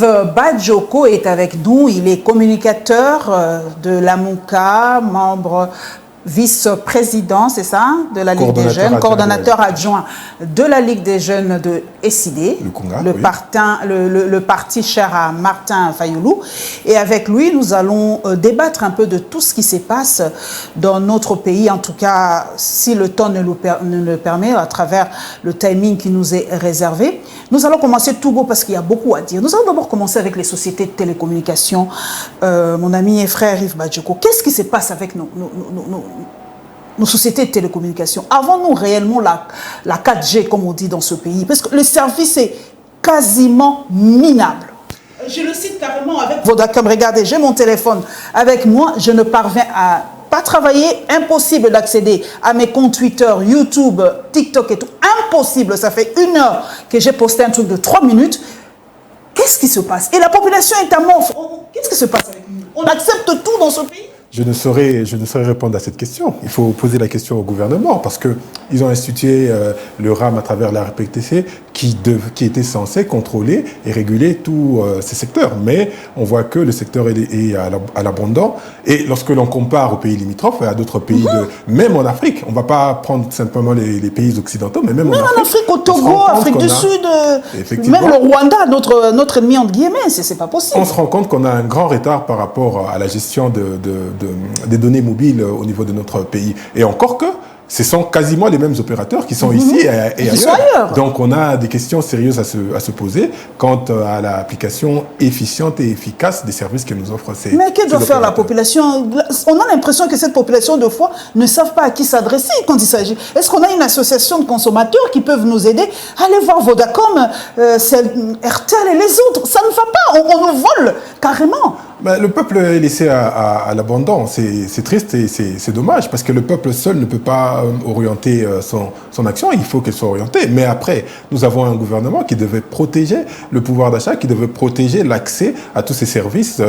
Yves Badjoko est avec nous. Il est communicateur de l'AMUCA, membre vice-président, c'est ça, de la Ligue des Jeunes, coordonnateur adjoint de la Ligue des Jeunes de SID, le parti cher à Martin Fayoulou. Et avec lui, nous allons débattre un peu de tout ce qui se passe dans notre pays, en tout cas, si le temps ne le permet, à travers le timing qui nous est réservé. Nous allons commencer tout beau parce qu'il y a beaucoup à dire. Nous allons d'abord commencer avec les sociétés de télécommunications. Mon ami et frère Yves Badjoko, qu'est-ce qui se passe avec nos sociétés de télécommunications? Avons-nous réellement la 4G, comme on dit dans ce pays? Parce que le service est quasiment minable. Je le cite carrément avec Vodacom. Regardez, j'ai mon téléphone avec moi. Je ne parviens à pas travailler. Impossible d'accéder à mes comptes Twitter, YouTube, TikTok et tout. Impossible. Ça fait 1 heure que j'ai posté un truc de 3 minutes. Qu'est-ce qui se passe? Et la population est amorphe. Qu'est-ce qui se passe avec nous? On accepte tout dans ce pays? Je ne saurais répondre à cette question. Il faut poser la question au gouvernement parce qu'ils ont institué le RAM à travers la RPTC qui était censé contrôler et réguler tous ces secteurs. Mais on voit que le secteur est à l'abandon. Et lorsque l'on compare aux pays limitrophes et à d'autres pays, même en Afrique, on ne va pas prendre simplement les pays occidentaux, mais même en Afrique, au Togo, Afrique du Sud, même le Rwanda, notre ennemi entre guillemets, c'est pas possible. On se rend compte qu'on a un grand retard par rapport à la gestion des données mobiles au niveau de notre pays. Et encore que, ce sont quasiment les mêmes opérateurs qui sont ici et ailleurs. Donc on a des questions sérieuses à se poser quant à l'application efficiente et efficace des services que nous offrent ces Mais que doit faire la population? On a l'impression que cette population, de fois, ne savent pas à qui s'adresser quand il s'agit. Est-ce qu'on a une association de consommateurs qui peuvent nous aider? Allez voir Vodacom, RTL et les autres. Ça ne va pas, on nous vole carrément. Le peuple est laissé à l'abandon. C'est triste et c'est dommage parce que le peuple seul ne peut pas orienter son action. Il faut qu'elle soit orientée. Mais après, nous avons un gouvernement qui devait protéger le pouvoir d'achat, qui devait protéger l'accès à tous ces services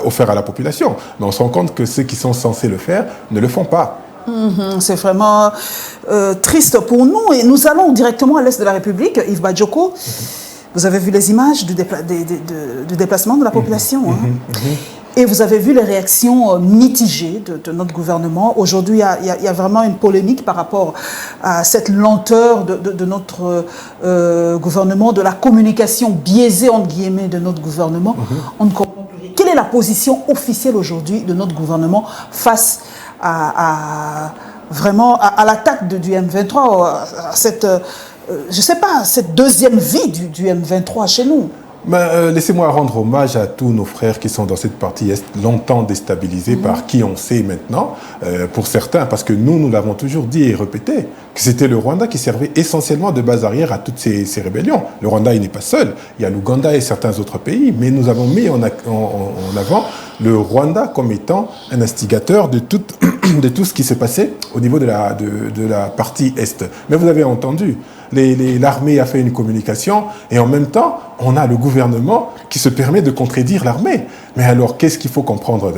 offerts à la population. Mais on se rend compte que ceux qui sont censés le faire ne le font pas. C'est vraiment triste pour nous. Et nous allons directement à l'est de la République. Yves Badjoko. Vous avez vu les images du déplacement de la population. Et vous avez vu les réactions mitigées de notre gouvernement. Aujourd'hui, il y a vraiment une polémique par rapport à cette lenteur de notre gouvernement, de la communication biaisée, entre guillemets, de notre gouvernement. On ne comprend plus. Quelle est la position officielle aujourd'hui de notre gouvernement face vraiment à l'attaque du M23, à cette... je ne sais pas, cette deuxième vie du M23 chez nous? Laissez-moi rendre hommage à tous nos frères qui sont dans cette partie est longtemps déstabilisés par qui on sait maintenant, pour certains, parce que nous l'avons toujours dit et répété, que c'était le Rwanda qui servait essentiellement de base arrière à toutes ces rébellions. Le Rwanda, il n'est pas seul, il y a l'Ouganda et certains autres pays, mais nous avons mis en avant le Rwanda comme étant un instigateur de tout ce qui s'est passé au niveau de la partie est. Mais vous avez entendu, l'armée a fait une communication et en même temps, on a le gouvernement qui se permet de contredire l'armée. Mais alors, qu'est-ce qu'il faut comprendre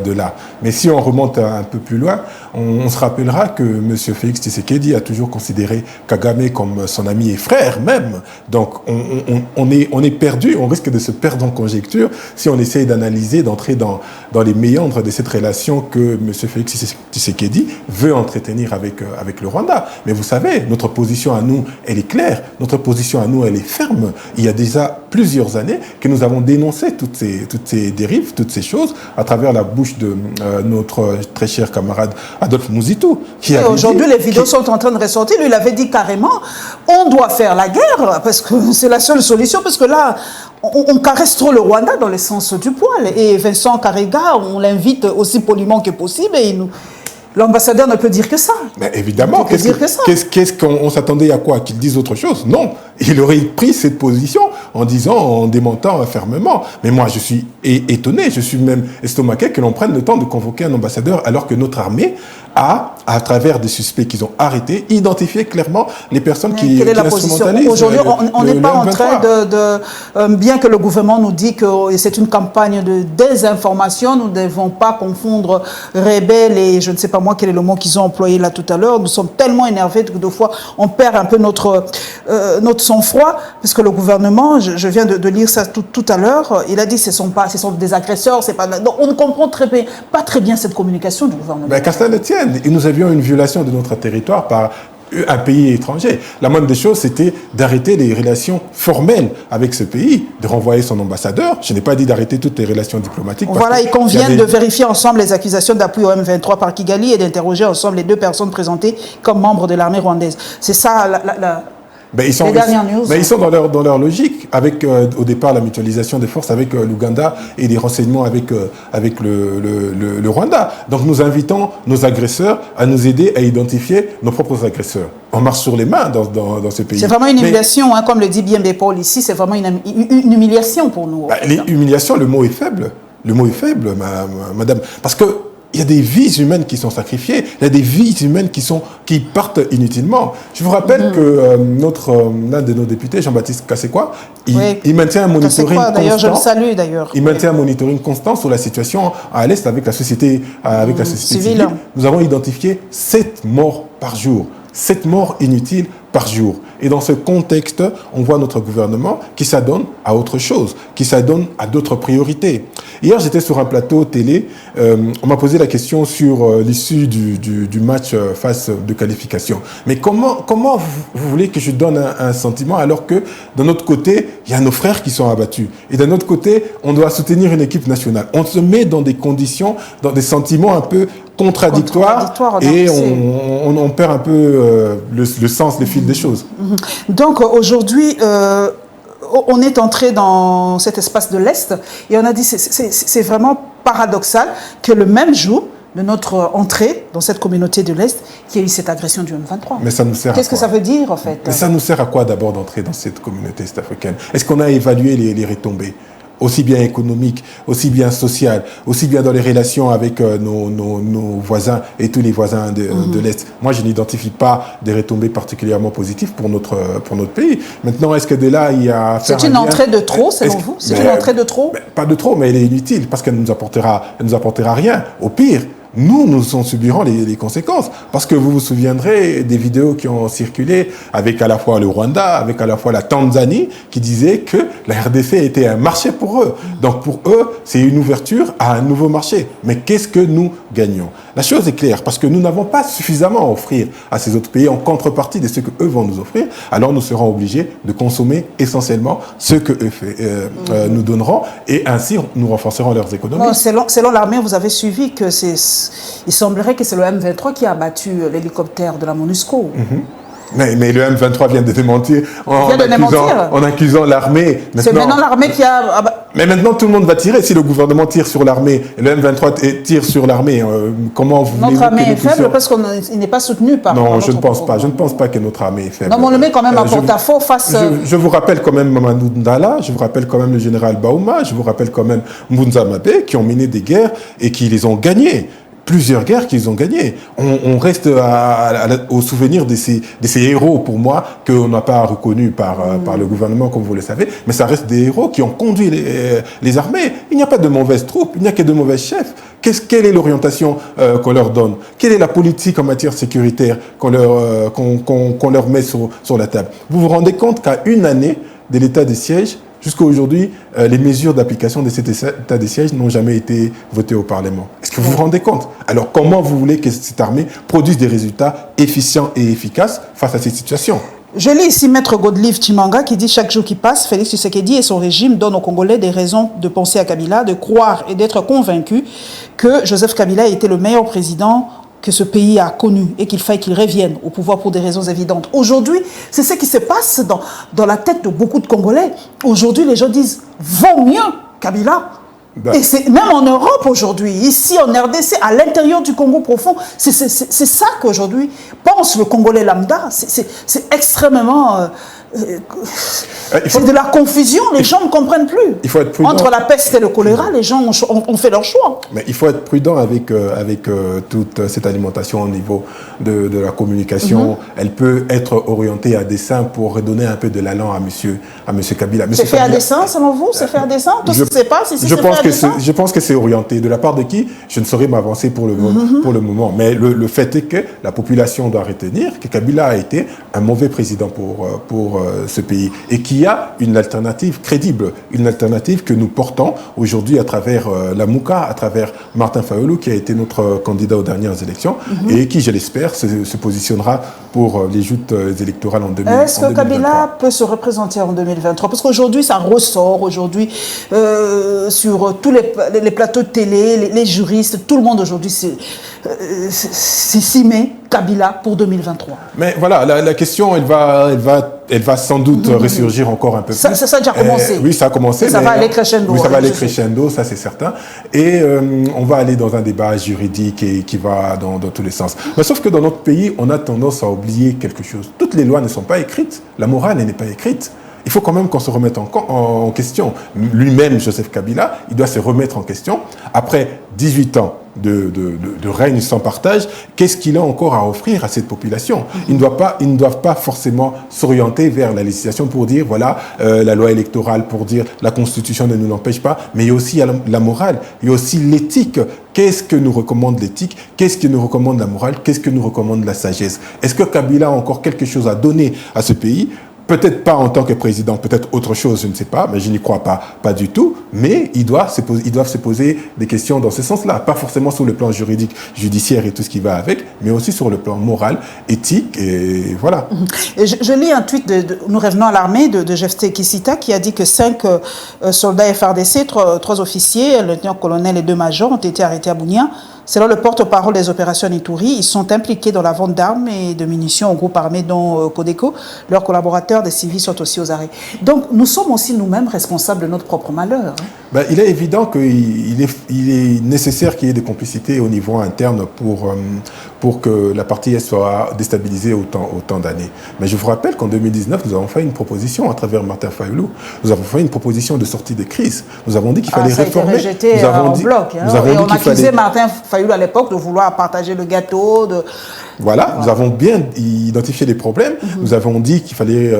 de là? Mais si on remonte un peu plus loin, on se rappellera que M. Félix Tshisekedi a toujours considéré Kagame comme son ami et frère même. Donc, on est perdu, on risque de se perdre en conjecture si on essaye d'analyser, d'entrer dans les méandres de cette relation que M. Félix Tshisekedi veut entretenir avec le Rwanda. Mais vous savez, notre position à nous, elle est claire. Notre position à nous, elle est ferme. Il y a déjà plusieurs années que nous avons dénoncé toutes ces dérives, toutes ces choses, à travers la bouche de notre très cher camarade Adolphe Mouzitou. Aujourd'hui, les vidéos sont en train de ressortir. Lui, il avait dit carrément, on doit faire la guerre, parce que c'est la seule solution, parce que là, on caresse trop le Rwanda dans le sens du poil. Et Vincent Karega, on l'invite aussi poliment que possible, et l'ambassadeur ne peut dire que ça. Mais évidemment, qu'est-ce qu'on s'attendait à quoi? Qu'il dise autre chose? Non, il aurait pris cette position en démentant fermement. Mais moi, je suis étonné, je suis même estomaqué que l'on prenne le temps de convoquer un ambassadeur alors que notre armée à travers des suspects qu'ils ont arrêtés, identifié clairement les personnes qui quelle est la position? Aujourd'hui, on n'est pas en train bien que le gouvernement nous dit que c'est une campagne de désinformation, nous ne devons pas confondre rebelles et je ne sais pas moi quel est le mot qu'ils ont employé là tout à l'heure. Nous sommes tellement énervés que des fois on perd un peu notre sang-froid, parce que le gouvernement, je viens de lire ça tout à l'heure, il a dit ce sont des agresseurs, c'est pas. Donc on ne comprend pas très bien cette communication du gouvernement. Ben, qu'à cela ne tienne, nous avions une violation de notre territoire par un pays étranger. La moindre des choses, c'était d'arrêter les relations formelles avec ce pays, de renvoyer son ambassadeur. Je n'ai pas dit d'arrêter toutes les relations diplomatiques. Voilà, il convient de vérifier ensemble les accusations d'appui au M23 par Kigali et d'interroger ensemble les 2 personnes présentées comme membres de l'armée rwandaise. C'est ça les dernières news. Mais ils sont dans leur logique, avec au départ la mutualisation des forces avec l'Ouganda et les renseignements avec le Rwanda. Donc nous invitons nos agresseurs à nous aider à identifier nos propres agresseurs. On marche sur les mains dans ce pays. C'est vraiment une humiliation, comme le dit bien Paul ici, c'est vraiment une humiliation pour nous. L'humiliation, le mot est faible. Le mot est faible, madame. Parce que il y a des vies humaines qui sont sacrifiées, il y a des vies humaines qui partent inutilement. Je vous rappelle que l'un de nos députés, Jean-Baptiste Kassekwa, il maintient un monitoring constant. D'ailleurs, je le salue d'ailleurs. Il maintient un monitoring constant sur la situation à l'Est avec la société, civile. Nous avons identifié 7 morts par jour. 7 morts inutiles par jour. Et dans ce contexte, on voit notre gouvernement qui s'adonne à autre chose, qui s'adonne à d'autres priorités. Hier, j'étais sur un plateau télé, on m'a posé la question sur l'issue du match phase de qualification. Mais comment vous voulez que je donne un sentiment alors que d'un autre côté, il y a nos frères qui sont abattus. Et d'un autre côté, on doit soutenir une équipe nationale. On se met dans des conditions, dans des sentiments un peu contradictoires et on perd un peu le sens, le fil des choses. Donc aujourd'hui, on est entré dans cet espace de l'Est et on a dit c'est vraiment paradoxal que le même jour de notre entrée dans cette communauté de l'Est, qu'il y ait eu cette agression du M23. Mais ça nous sert à quoi? Qu'est-ce que ça veut dire en fait? Mais ça nous sert à quoi d'abord d'entrer dans cette communauté est-africaine? Est-ce qu'on a évalué les retombées? Aussi bien économique, aussi bien social, aussi bien dans les relations avec nos voisins et tous les voisins de l'Est. Moi, je n'identifie pas des retombées particulièrement positives pour notre pays. Maintenant, est-ce que de là, il y a... C'est une entrée de trop, selon vous? C'est une entrée de trop? Pas de trop, mais elle est inutile parce qu'elle ne nous apportera rien. Au pire, nous en subirons les conséquences. Parce que vous vous souviendrez des vidéos qui ont circulé avec à la fois le Rwanda, avec à la fois la Tanzanie, qui disaient que la RDC était un marché pour eux. Donc pour eux, c'est une ouverture à un nouveau marché. Mais qu'est-ce que nous gagnons? La chose est claire, parce que nous n'avons pas suffisamment à offrir à ces autres pays en contrepartie de ce qu'eux vont nous offrir. Alors nous serons obligés de consommer essentiellement ce qu'eux nous donneront et ainsi nous renforcerons leurs économies. Bon, selon l'armée, vous avez suivi que il semblerait que c'est le M23 qui a abattu l'hélicoptère de la MONUSCO. Mais le M23 vient de démentir en accusant l'armée. C'est maintenant l'armée qui a... Mais maintenant, tout le monde va tirer. Si le gouvernement tire sur l'armée, et le M23 tire sur l'armée, comment vous voulez... Notre armée est faible parce qu'il n'est pas soutenu par... Non, je ne pense pas. Je ne pense pas que notre armée est faible. Non, mais on le met quand même à porte-à-faux face... Je vous rappelle quand même Mamadou Ndala, je vous rappelle quand même le général Baouma, je vous rappelle quand même Mbunza Mapé, qui ont mené des guerres et qui les ont gagnées. Plusieurs guerres qu'ils ont gagnées. On reste au souvenir de ces héros, pour moi, qu'on n'a pas reconnus par le gouvernement, comme vous le savez, mais ça reste des héros qui ont conduit les armées. Il n'y a pas de mauvaises troupes, il n'y a que de mauvais chefs. Quelle est l'orientation qu'on leur donne? Quelle est la politique en matière sécuritaire qu'on leur met sur la table? Vous vous rendez compte qu'à une année de l'état de siège, jusqu'à aujourd'hui, les mesures d'application de cet état de siège n'ont jamais été votées au Parlement. Est-ce que vous vous rendez compte? Alors comment vous voulez que cette armée produise des résultats efficients et efficaces face à cette situation? Je lis ici Maître Godelive Chimanga qui dit « Chaque jour qui passe, Félix Tshisekedi et son régime donnent aux Congolais des raisons de penser à Kabila, de croire et d'être convaincus que Joseph Kabila a été le meilleur président que ce pays a connu et qu'il faille qu'il revienne au pouvoir pour des raisons évidentes. » Aujourd'hui, c'est ce qui se passe dans la tête de beaucoup de Congolais. Aujourd'hui, les gens disent « Vaut mieux Kabila ». Et c'est même en Europe aujourd'hui, ici en RDC, à l'intérieur du Congo profond, c'est ça qu'aujourd'hui pense le Congolais lambda. C'est extrêmement c'est de la confusion, les gens ne comprennent plus. Il faut être prudent. Entre la peste et le choléra, les gens ont fait leur choix. Mais il faut être prudent avec toute cette alimentation au niveau de la communication. Elle peut être orientée à dessein pour redonner un peu de l'allant à monsieur Kabila. C'est fait à dessein, selon vous? C'est fait à dessein? Tout ce qui se passe ici, c'est fait à dessein? Je pense que c'est orienté. De la part de qui? Je ne saurais m'avancer pour le moment. Mais le fait est que la population doit retenir que Kabila a été un mauvais président pour ce pays et qu'il y a une alternative crédible, une alternative que nous portons aujourd'hui à travers la Mouka, à travers Martin Fayulu qui a été notre candidat aux dernières élections et qui, je l'espère, se positionnera pour les joutes électorales en 2023. Est-ce que Kabila peut se représenter en 2023? Parce qu'aujourd'hui, ça ressort, aujourd'hui, sur tous les plateaux de télé, les juristes, tout le monde aujourd'hui s'y met Kabila pour 2023. Mais voilà, la question, elle va sans doute ressurgir encore un peu plus. Ça a déjà commencé. Oui, ça a commencé. Ça va aller crescendo. Oui, ça va aller crescendo, ça c'est certain. Et on va aller dans un débat juridique et qui va dans tous les sens. Mais sauf que dans notre pays, on a tendance à oublier quelque chose. Toutes les lois ne sont pas écrites. La morale, elle n'est pas écrite. Il faut quand même qu'on se remette en question. Lui-même, Joseph Kabila, il doit se remettre en question. Après 18 ans de règne sans partage, qu'est-ce qu'il a encore à offrir à cette population? Ils ne doivent pas forcément s'orienter vers la législation pour dire, voilà, la loi électorale, pour dire la Constitution ne nous l'empêche pas, mais il y a aussi la morale, il y a aussi l'éthique. Qu'est-ce que nous recommande l'éthique? Qu'est-ce que nous recommande la morale? Qu'est-ce que nous recommande la sagesse? Est-ce que Kabila a encore quelque chose à donner à ce pays? Peut-être pas en tant que président, peut-être autre chose, je ne sais pas, mais je n'y crois pas du tout. Mais ils doivent se poser des questions dans ce sens-là. Pas forcément sur le plan juridique, judiciaire et tout ce qui va avec, mais aussi sur le plan moral, éthique, et voilà. Et je lis un tweet nous revenons à l'armée de Jefté Kissita qui a dit que 5 soldats FRDC, 3 officiers, un lieutenant-colonel et 2 majors ont été arrêtés à Bunia. Selon le porte-parole des opérations Ituri, ils sont impliqués dans la vente d'armes et de munitions au groupe armé dont Codeco. Leurs collaborateurs des civils sont aussi aux arrêts. Donc nous sommes aussi nous-mêmes responsables de notre propre malheur. Ben, il est évident qu'il est nécessaire qu'il y ait des complicités au niveau interne pour que la partie soit déstabilisée autant d'années. Mais je vous rappelle qu'en 2019, nous avons fait une proposition à travers Martin Fayulu. Nous avons fait une proposition de sortie de crise. Nous avons dit qu'il fallait réformer. Ça a été rejeté en bloc. Et on accusait Martin Fayulu à l'époque de vouloir partager le gâteau. Voilà, nous avons bien identifié les problèmes. Nous avons dit qu'il fallait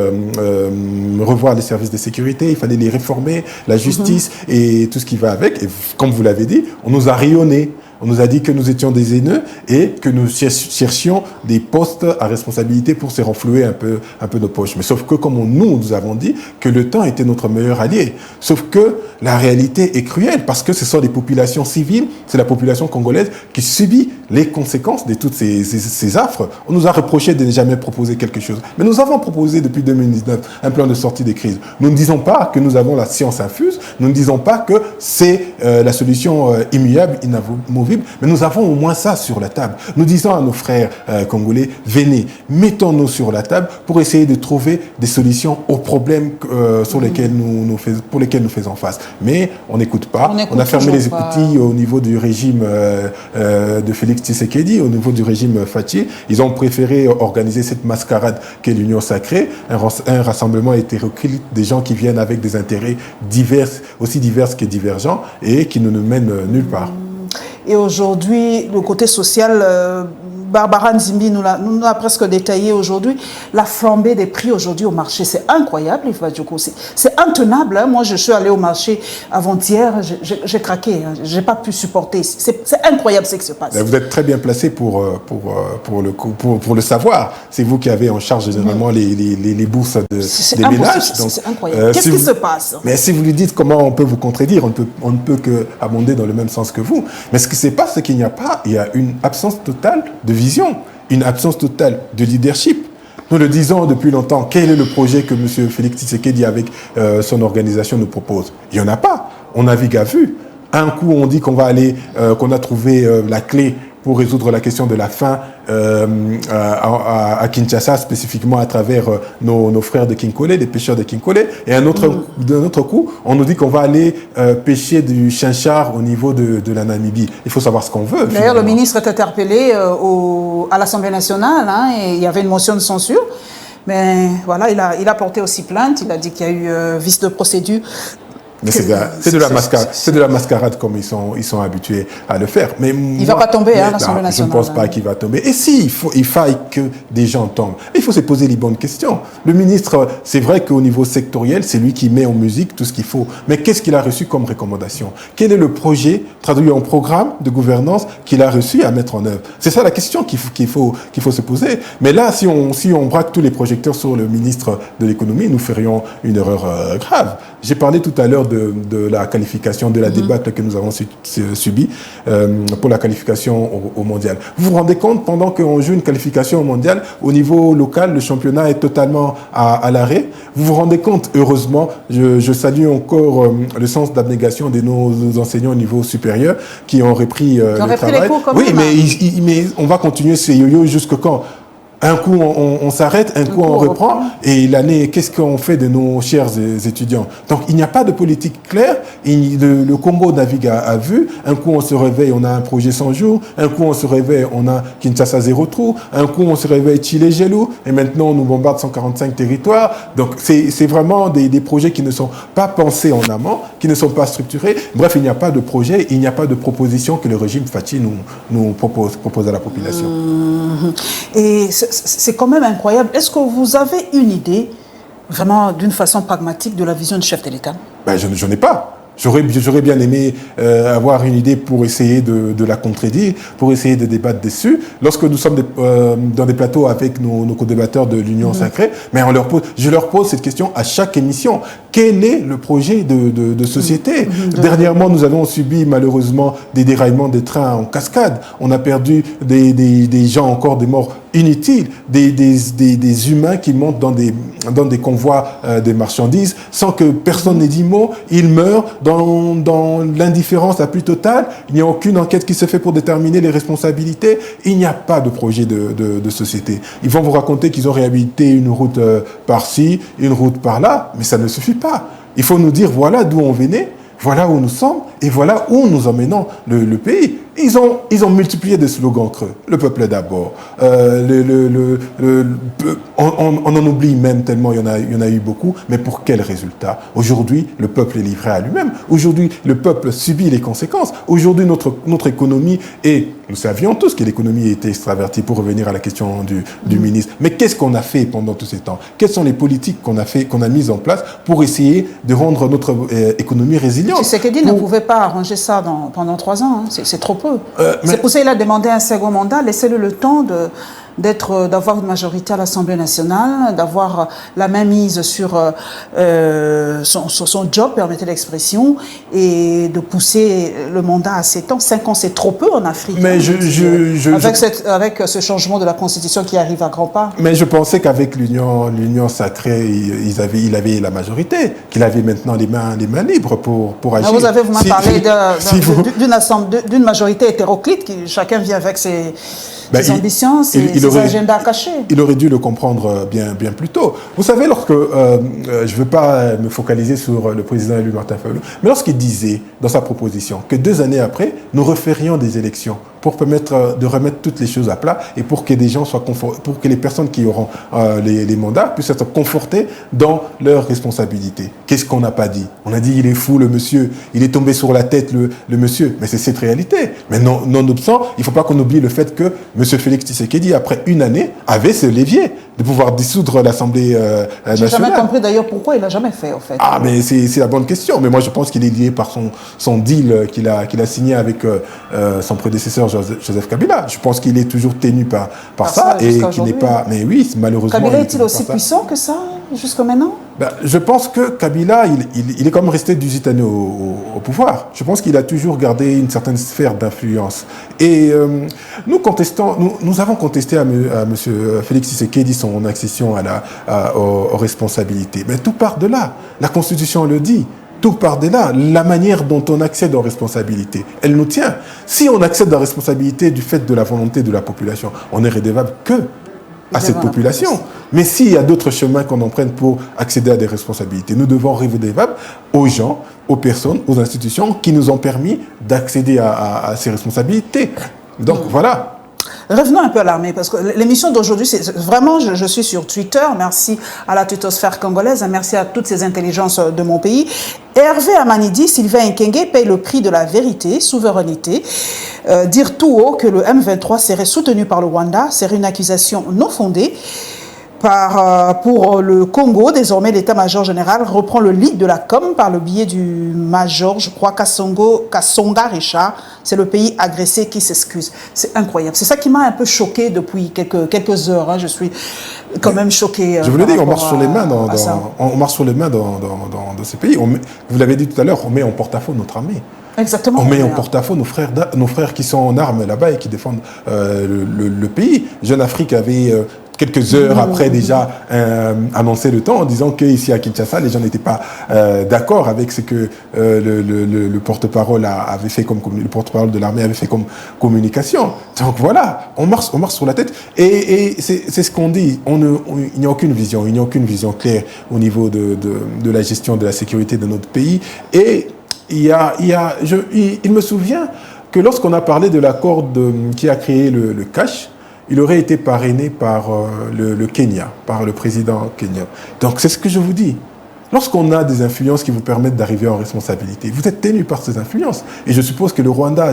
revoir les services de sécurité, il fallait les réformer, la justice et tout ce qui va avec. Et comme vous l'avez dit, on nous a rayonnés. On nous a dit que nous étions des haineux et que nous cherchions des postes à responsabilité pour se renflouer un peu nos poches. Mais sauf que, comme nous avons dit, que le temps était notre meilleur allié. Sauf que la réalité est cruelle parce que ce sont les populations civiles, c'est la population congolaise qui subit les conséquences de toutes ces affres. On nous a reproché de ne jamais proposer quelque chose. Mais nous avons proposé depuis 2019 un plan de sortie des crises. Nous ne disons pas que nous avons la science infuse, nous ne disons pas que c'est la solution immuable, inamovible, mais nous avons au moins ça sur la table. Nous disons à nos frères congolais, venez, mettons-nous sur la table pour essayer de trouver des solutions aux problèmes pour lesquels nous faisons face. Mais on n'écoute pas. On a fermé les écoutilles au niveau du régime de Félix Tshisekedi, au niveau du régime Fachi. Ils ont préféré organiser cette mascarade qu'est l'Union sacrée. Un rassemblement hétéroclite des gens qui viennent avec des intérêts aussi divers que divergents et qui ne nous mènent nulle part. Et aujourd'hui, le côté social, Barbara Nzimbi nous l'a presque détaillé aujourd'hui, la flambée des prix aujourd'hui au marché, c'est incroyable, c'est intenable. Hein. Moi, je suis allée au marché avant-hier, j'ai craqué, je n'ai pas pu supporter. C'est incroyable ce qui se passe. Vous êtes très bien placé pour le savoir. C'est vous qui avez en charge généralement les bourses des ménages. C'est incroyable. Qu'est-ce qui se passe? Mais si vous lui dites comment on peut vous contredire, on ne peut qu'abonder dans le même sens que vous. Mais ce qui se passe, c'est qu'il y a une absence totale de vision, une absence totale de leadership. Nous le disons depuis longtemps. Quel est le projet que M. Félix Tshisekedi avec son organisation nous propose? Il n'y en a pas. On navigue à vue. Un coup, on dit qu'on a trouvé la clé pour résoudre la question de la faim à Kinshasa, spécifiquement à travers nos frères de Kinkole, des pêcheurs de Kinkole. Et d'un autre coup, on nous dit qu'on va aller pêcher du chinchard au niveau de la Namibie. Il faut savoir ce qu'on veut. D'ailleurs, le ministre est interpellé à l'Assemblée nationale, hein, et il y avait une motion de censure. Mais voilà, il a porté aussi plainte. Il a dit qu'il y a eu vice de procédure. Mais c'est de la mascarade comme ils sont habitués à le faire. Mais il ne va pas tomber, l'Assemblée nationale. Je ne pense pas qu'il va tomber. Et si, il faille que des gens tombent. Il faut se poser les bonnes questions. Le ministre, c'est vrai qu'au niveau sectoriel, c'est lui qui met en musique tout ce qu'il faut. Mais qu'est-ce qu'il a reçu comme recommandation? Quel est le projet traduit en programme de gouvernance qu'il a reçu à mettre en œuvre? C'est ça la question qu'il faut se poser. Mais là, si on braque tous les projecteurs sur le ministre de l'économie, nous ferions une erreur grave. J'ai parlé tout à l'heure de la qualification, de la débâcle que nous avons subi pour la qualification au mondial. Vous vous rendez compte, pendant qu'on joue une qualification au mondial, au niveau local, le championnat est totalement à l'arrêt. Vous vous rendez compte, heureusement, je salue encore le sens d'abnégation de nos enseignants au niveau supérieur qui ont repris le travail. Les cours quand oui, même. mais on va continuer ces yo-yo jusque quand? Un coup, on s'arrête, un coup, on reprend. Et l'année, qu'est-ce qu'on fait de nos chers étudiants? Donc, il n'y a pas de politique claire. Le Congo navigue à vue. Un coup, on se réveille, on a un projet 100 jours. Un coup, on se réveille, on a Kinshasa 0 trou. Un coup, on se réveille Chile Gelou. Et maintenant, on nous bombarde 145 territoires. Donc, c'est vraiment des projets qui ne sont pas pensés en amont, qui ne sont pas structurés. Bref, il n'y a pas de projet, il n'y a pas de proposition que le régime Fathi nous propose à la population. Et c'est quand même incroyable. Est-ce que vous avez une idée, vraiment d'une façon pragmatique, de la vision du chef de l'État? Je n'ai pas. J'aurais bien aimé avoir une idée pour essayer de la contredire, pour essayer de débattre dessus. Lorsque nous sommes dans des plateaux avec nos co-débatteurs de l'Union Sacrée, mais je leur pose cette question à chaque émission. Quel est le projet de société? Dernièrement, nous avons subi malheureusement des déraillements de trains en cascade. On a perdu des gens, encore des morts inutiles, des humains qui montent dans des convois de marchandises sans que personne n'ait dit mot. Ils meurent dans l'indifférence la plus totale. Il n'y a aucune enquête qui se fait pour déterminer les responsabilités. Il n'y a pas de projet de société. Ils vont vous raconter qu'ils ont réhabilité une route par-ci, une route par-là, mais ça ne suffit pas. Il faut nous dire voilà d'où on venait, voilà où nous sommes et voilà où nous emmenons le pays. Ils ont multiplié des slogans creux. Le peuple d'abord. On en oublie même tellement il y en a eu beaucoup. Mais pour quel résultat? Aujourd'hui, le peuple est livré à lui-même. Aujourd'hui, le peuple subit les conséquences. Aujourd'hui, notre économie est... Nous savions tous que l'économie était extravertie, pour revenir à la question du ministre. Mais qu'est-ce qu'on a fait pendant tous ces temps? Quelles sont les politiques qu'on a mises en place pour essayer de rendre notre économie résiliente? Tshisekedi ne pouvait pas arranger ça pendant 3 ans. C'est trop peu. C'est pour ça qu'il a demandé un second mandat. Laissez-le le temps d'avoir une majorité à l'Assemblée nationale, d'avoir la main mise sur son job, permettez l'expression, et de pousser le mandat à 7 ans. 5 ans, c'est trop peu en Afrique. Mais avec ce changement de la Constitution qui arrive à grands pas. Mais je pensais qu'avec l'Union sacrée, il avait la majorité, qu'il avait maintenant les mains libres pour agir. Vous avez parlé d'une majorité hétéroclite, chacun vient avec ses ambitions, ses agendas cachés. Il aurait dû le comprendre bien plus tôt. Vous savez, je ne veux pas me focaliser sur le président élu Martin Fayulu, mais lorsqu'il disait dans sa proposition que 2 années après, nous referions des élections pour permettre de remettre toutes les choses à plat et pour que des gens soient pour que les personnes qui auront les mandats puissent être confortées dans leurs responsabilités. Qu'est-ce qu'on n'a pas dit? On a dit il est fou le monsieur, il est tombé sur la tête le monsieur, mais c'est cette réalité. Mais nonobstant, il ne faut pas qu'on oublie le fait que M. Félix Tshisekedi, après 1 année, avait ce levier de pouvoir dissoudre l'Assemblée nationale. Je n'ai jamais compris d'ailleurs pourquoi il ne l'a jamais fait, en fait. Ah, mais c'est la bonne question. Mais moi, je pense qu'il est lié par son deal qu'il a signé avec son prédécesseur Joseph Kabila. Je pense qu'il est toujours tenu par ça et qu'il n'est pas... Mais oui, malheureusement... Kabila est-il aussi puissant que ça, jusqu'à maintenant? Je pense que Kabila, il est comme resté 18 années au pouvoir. Je pense qu'il a toujours gardé une certaine sphère d'influence. Et nous avons contesté à M. Félix Tshisekedi son accession aux responsabilités. Mais tout part de là. La Constitution le dit. Tout part de là. La manière dont on accède aux responsabilités, elle nous tient. Si on accède aux responsabilités du fait de la volonté de la population, on n'est redevable que à cette population. Mais s'il y a d'autres chemins qu'on emprunte pour accéder à des responsabilités, nous devons redevables aux gens, aux personnes, aux institutions qui nous ont permis d'accéder à ces responsabilités. Donc voilà. Revenons un peu à l'armée, parce que l'émission d'aujourd'hui, c'est vraiment, je suis sur Twitter, merci à la twittosphère congolaise, merci à toutes ces intelligences de mon pays. Hervé Amanidi, Sylvain Nkenge paye le prix de la vérité, souveraineté. Dire tout haut que le M23 serait soutenu par le Rwanda serait une accusation non fondée. Pour le Congo, désormais, l'état-major général reprend le lead de la com par le biais du major, je crois, Kassonga Richard. C'est le pays agressé qui s'excuse. C'est incroyable. C'est ça qui m'a un peu choqué depuis quelques heures. Hein. Je suis quand même choqué. Je vous l'ai dit, on marche sur les mains on marche sur les mains dans ces pays. Vous l'avez dit tout à l'heure, on met en porte-à-faux notre armée. Exactement. On met en porte-à-faux nos frères qui sont en armes là-bas et qui défendent le pays. Jeune Afrique avait quelques heures après déjà annoncé le temps en disant qu'ici à Kinshasa, les gens n'étaient pas d'accord avec ce que le porte-parole avait fait le porte-parole de l'armée avait fait comme communication. Donc voilà, on marche sur la tête et c'est ce qu'on dit. Il n'y a aucune vision claire au niveau de la gestion de la sécurité de notre pays. Et il me souvient que lorsqu'on a parlé de l'accord qui a créé le cash, il aurait été parrainé par le Kenya, par le président kenyan. Donc c'est ce que je vous dis. Lorsqu'on a des influences qui vous permettent d'arriver en responsabilité, vous êtes tenu par ces influences. Et je suppose que le Rwanda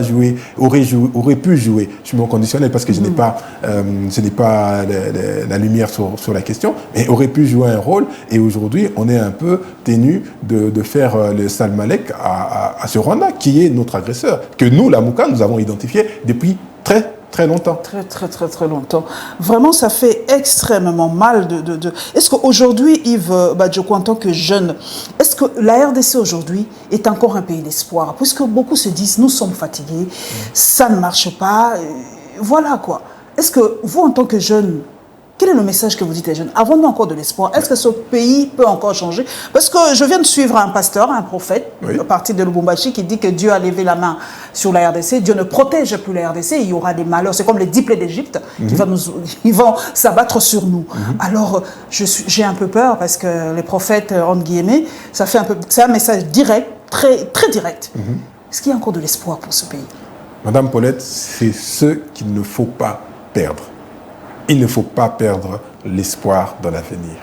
aurait pu jouer, je mets au conditionnel parce que je n'ai pas la lumière sur la question, mais aurait pu jouer un rôle. Et aujourd'hui, on est un peu tenu de faire le sale malek à ce Rwanda qui est notre agresseur, que nous, la Mouka, nous avons identifié depuis très longtemps. Très longtemps. Vraiment, ça fait extrêmement mal Est-ce qu'aujourd'hui, Yves Badjoko, en tant que jeune, est-ce que la RDC aujourd'hui est encore un pays d'espoir? Puisque beaucoup se disent, nous sommes fatigués, ça ne marche pas, voilà quoi. Est-ce que vous, en tant que jeune, quel est le message que vous dites aux jeunes? Avons-nous encore de l'espoir? Est-ce que ce pays peut encore changer? Parce que je viens de suivre un pasteur, un prophète, à partir de Lubumbashi, qui dit que Dieu a levé la main sur la RDC. Dieu ne protège plus la RDC. Il y aura des malheurs. C'est comme les 10 plaies d'Égypte qui vont s'abattre sur nous. Alors, j'ai un peu peur parce que les prophètes, entre guillemets, c'est un message direct, très direct. Est-ce qu'il y a encore de l'espoir pour ce pays? Madame Paulette, c'est ce qu'il ne faut pas perdre. Il ne faut pas perdre l'espoir dans l'avenir.